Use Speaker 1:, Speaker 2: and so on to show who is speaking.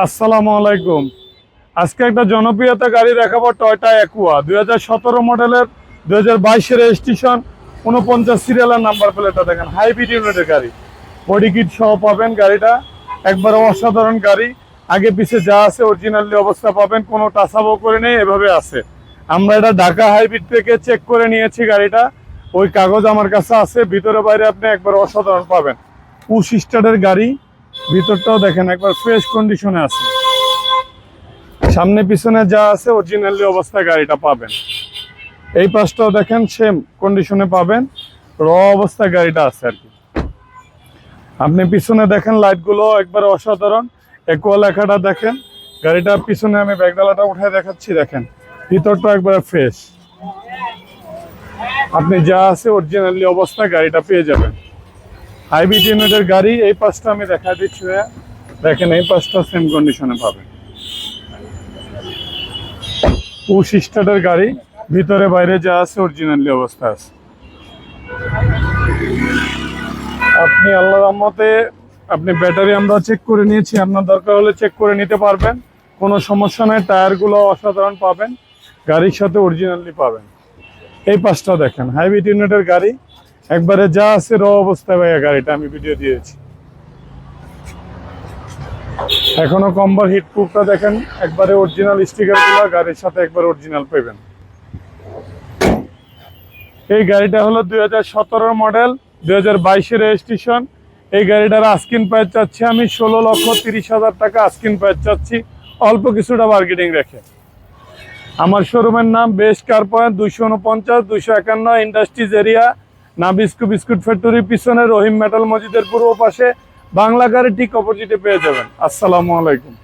Speaker 1: আসসালামু আলাইকুম। আজকে একটা জনপ্রিয়তা গাড়ি দেখাবো, টয়োটা অ্যাকুয়া 2017 মডেলের, 2022 রেজিস্ট্রেশন, 49 সিরিয়ালের নাম্বার প্লেটটা দেখেন। হাইব্রিড ইউনিটের গাড়ি, বডি কিট সহ পাবেন। গাড়িটা একবারে অসাধারণ গাড়ি, আগে পিছে যা আছে অরিজিনালি অবস্থা পাবেন, কোনো টাচাবো করে নেই, এভাবে আছে। আমরা এটা ঢাকা হাইব্রিড থেকে চেক করে নিয়েছি গাড়িটা, ওই কাগজ আমার কাছে আছে। ভিতরে বাইরে আপনি একবার অসাধারণ পাবেন। পুশ স্টার্টের গাড়ি, ভিতরটাও দেখেন একবার ফ্রেশ কন্ডিশনে আছে। সামনে পিছনে যা আছে অরিজিনালি অবস্থায় গাড়িটা পাবেন। এই পাশটাও দেখেন সেম কন্ডিশনে পাবেন, র অবস্থায় গাড়িটা আছে আর কি। আপনি পিছনে দেখেন লাইটগুলো একবার অসাধারণ, অ্যাকুয়া লেখাটা দেখেন। গাড়িটার পিছনে আমি ব্যাগডালাটা উঠে দেখাচ্ছি, দেখেন ভিতরটা একবার ফ্রেশ। আপনি যা আছে অরিজিনালি অবস্থায় গাড়িটা পেয়ে যাবেন। হাইব্রিড ইউনিটের গাড়ি। এই পাশটা আমি দেখা দিচ্ছি, দেখেন এই পাশটা সেম কন্ডিশনে পাবেন। পুশ স্টার্টের গাড়ি, ভিতরে বাইরে যা আছে অরিজিনালি অবস্থা আছে। আপনি আল্লাহর রহমতে আপনি ব্যাটারি আমরা চেক করে নিয়েছি, আপনার দরকার হলে চেক করে নিতে পারবেন, কোনো সমস্যা নাই। টায়ারগুলো অসাধারণ পাবেন, গাড়ির সাথে অরিজিনালি পাবেন। এই পাশটা দেখেন হাইব্রিড ইউনিটের গাড়ি, একবারে যা আছে র অবস্থায় ভাইয়া গাড়িটা আমি ভিডিও দিয়েছি। এখনো কম্বার হিট প্রুফটা দেখেন, একবারে অরিজিনাল স্টিকারগুলো গাড়ির সাথে একবার অরিজিনাল পাবেন। এই গাড়িটা হলো 2017 মডেল, 2022 রেজিস্ট্রেশন। এই গাড়িটার আস্কিন প্রাইস চাচ্ছি আমি 16,30,000 টাকা আস্কিন প্রাইস চাচ্ছি, অল্প কিছুটা বার্গেনিং রেখে। আমার শোরুমের নাম best car point, 249 251 industries area, Nabisco biscuit ফ্যাক্টরির পিছনে রহিম মেটাল মসজিদের পূর্ব পাশে, বাংলা গাড়ি ঠিক অপোজিটে পেয়ে যাবেন। আসসালামু আলাইকুম।